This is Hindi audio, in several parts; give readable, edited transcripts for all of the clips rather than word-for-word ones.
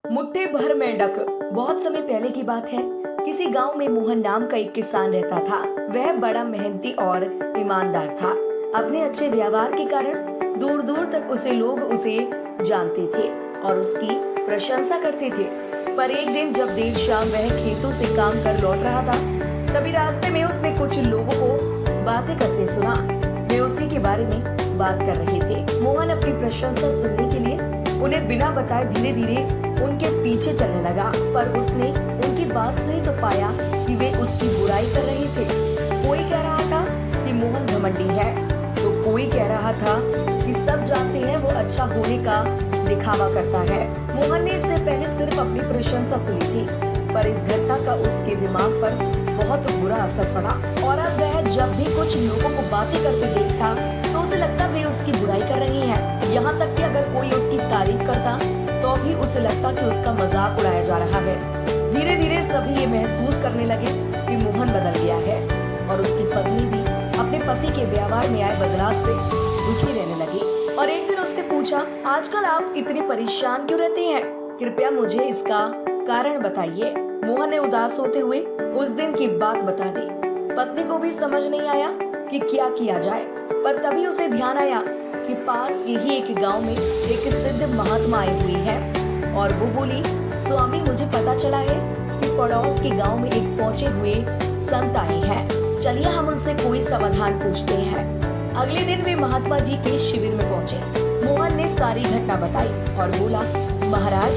मुट्ठी भर मेंढक। बहुत समय पहले की बात है। किसी गांव में मोहन नाम का एक किसान रहता था। वह बड़ा मेहनती और ईमानदार था। अपने अच्छे व्यवहार के कारण दूर दूर तक उसे जानते थे और उसकी प्रशंसा करते थे। पर एक दिन जब देर शाम वह खेतों से काम कर लौट रहा था, तभी रास्ते में उसने कुछ लोगों को बातें करते सुना। वे उसी के बारे में बात कर रहे थे। मोहन अपनी प्रशंसा सुनने के लिए उन्हें बिना बताए धीरे धीरे उनके पीछे चलने लगा। पर उसने उनकी बात सुनी तो पाया कि वे उसकी बुराई कर रहे थे। कोई कह रहा था कि मोहन घमंडी है, तो कोई कह रहा था कि सब जानते हैं वो अच्छा होने का दिखावा करता है। मोहन ने इससे पहले सिर्फ अपनी प्रशंसा सुनी थी, पर इस घटना का उसके दिमाग पर बहुत बुरा असर पड़ा और अब वह जब भी कुछ लोगों को बातें करते देखता तो उसे लगता वे उसकी बुराई कर रही हैं। यहाँ तक कि अगर कोई उसकी तारीफ करता तो भी उसे लगता कि उसका मजाक उड़ाया जा रहा है। धीरे धीरे सभी ये महसूस करने लगे कि मोहन बदल गया है और उसकी पत्नी भी अपने पति के व्यवहार में आए बदलाव से दुखी रहने लगी। और एक दिन उसने पूछा, आजकल आप इतने परेशान क्यों रहते हैं? कृपया मुझे इसका कारण बताइए। मोहन ने उदास होते हुए उस दिन की बात बता दी। पत्नी को भी समझ नहीं आया कि क्या किया जाए, पर तभी उसे ध्यान आया कि पास के ही एक गांव में एक सिद्ध महात्मा आई हुई है और वो बोली, स्वामी मुझे पता चला है कि पड़ोस के गांव में एक पहुंचे हुए संत आए हैं। चलिए हम उनसे कोई समाधान पूछते हैं। अगले दिन वे महात्मा जी के शिविर में पहुंचे। मोहन ने सारी घटना बताई और बोला, महाराज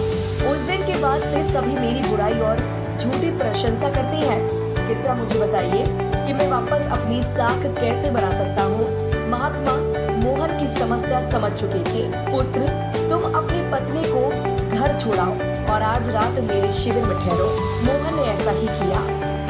उस दिन के बाद से सभी मेरी बुराई और झूठी प्रशंसा करते हैं। कृपया मुझे बताइए कि मैं वापस अपनी साख कैसे बना सकता हूँ। महात्मा मोहन की समस्या समझ चुके थे। पुत्र, तुम अपनी पत्नी को घर छोड़ाओ और आज रात मेरे शिविर में ठहरो। मोहन ने ऐसा ही किया,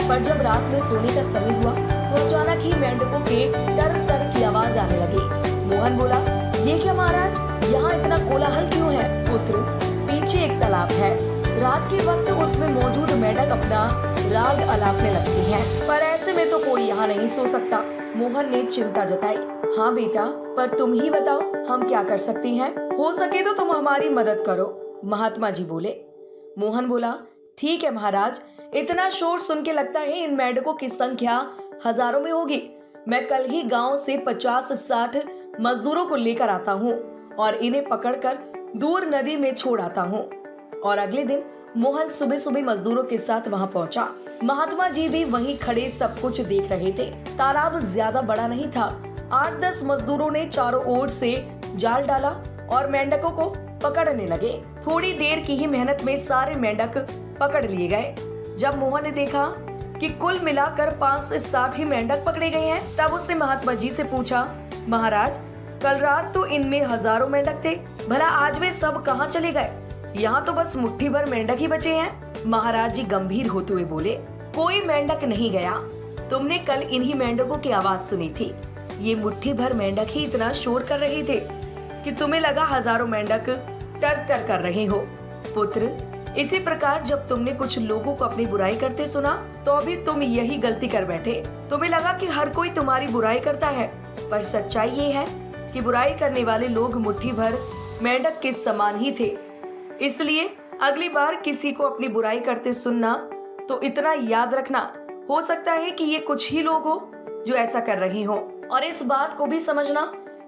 पर जब रात में सोने का समय हुआ तो अचानक ही मेंढकों के टर टर की आवाज आने लगी। मोहन बोला, ये क्या महाराज, यहाँ इतना कोलाहल क्यों है? पुत्र, पीछे एक तालाब है। रात के वक्त उसमें मौजूद मेंढक अपना राग अलापने लगती हैं, पर ऐसे में तो कोई यहाँ नहीं सो सकता। मोहन ने चिंता जताई। हाँ बेटा, पर तुम ही बताओ हम क्या कर सकते हैं? हो सके तो तुम हमारी मदद करो, महात्मा जी बोले। मोहन बोला, ठीक है महाराज, इतना शोर सुन के लगता है इन मेंढकों की संख्या हजारों में होगी। मैं कल ही गांव से 50-60 मजदूरों को लेकर आता हूँ और इन्हें पकड़कर दूर नदी में छोड़ आता हूँ। और अगले दिन मोहन सुबह सुबह मजदूरों के साथ वहां पहुंचा। महात्मा जी भी वहीं खड़े सब कुछ देख रहे थे। तालाब ज्यादा बड़ा नहीं था। 8-10 मजदूरों ने चारों ओर से जाल डाला और मेंढकों को पकड़ने लगे। थोड़ी देर की ही मेहनत में सारे मेंढक पकड़ लिए गए। जब मोहन ने देखा कि कुल मिलाकर 5 से 60 ही मेंढक पकड़े गए हैं, तब उसने महात्मा जी से पूछा, महाराज कल रात तो इनमें हजारों मेंढक थे, भला आज वे सब कहाँ चले गए? यहाँ तो बस मुट्ठी भर मेंढक ही बचे हैं। महाराज जी गंभीर होते हुए बोले, कोई मेंढक नहीं गया। तुमने कल इन्हीं मेंढकों की आवाज सुनी थी। ये मुट्ठी भर मेंढक ही इतना शोर कर रहे थे कि तुम्हें लगा हजारों मेंढक टर टर कर रहे हो। पुत्र, इसी प्रकार जब तुमने कुछ लोगों को अपनी बुराई करते सुना तो अभी तुम यही गलती कर बैठे। तुम्हें लगा कि हर कोई तुम्हारी बुराई करता है, पर सच्चाई ये है कि बुराई करने वाले लोग मुट्ठी भर मेंढक के समान ही थे। इसलिए अगली बार किसी को अपनी बुराई करते सुनना तो इतना याद रखना, हो सकता है कि ये कुछ ही लोग हो जो ऐसा कर रहे हो। और इस बात को भी समझना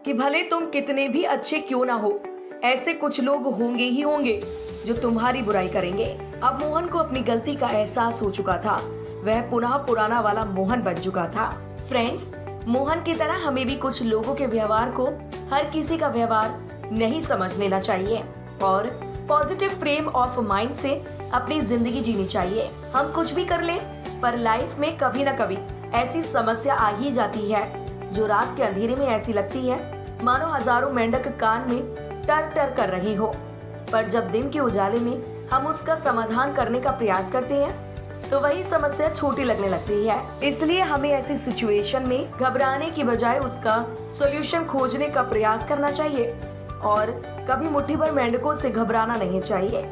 कि भले तुम कितने भी अच्छे क्यों ना हो, ऐसे कुछ लोग होंगे ही होंगे जो तुम्हारी बुराई करेंगे। अब मोहन को अपनी गलती का एहसास हो चुका था। वह पुनः पुराना वाला मोहन बन चुका था। फ्रेंड्स, मोहन की तरह हमें भी कुछ लोगों के व्यवहार को हर किसी का व्यवहार नहीं समझ लेना चाहिए और पॉजिटिव फ्रेम ऑफ माइंड से अपनी जिंदगी जीनी चाहिए। हम कुछ भी कर लें, पर लाइफ में कभी न कभी ऐसी समस्या आ ही जाती है जो रात के अंधेरे में ऐसी लगती है मानो हजारों मेंढक कान में टर टर कर रहे हो। पर जब दिन के उजाले में हम उसका समाधान करने का प्रयास करते हैं तो वही समस्या छोटी लगने लगती है। इसलिए हमें ऐसी सिचुएशन में घबराने की बजाय उसका सॉल्यूशन खोजने का प्रयास करना चाहिए और कभी मुट्ठी भर मेंढकों से घबराना नहीं चाहिए।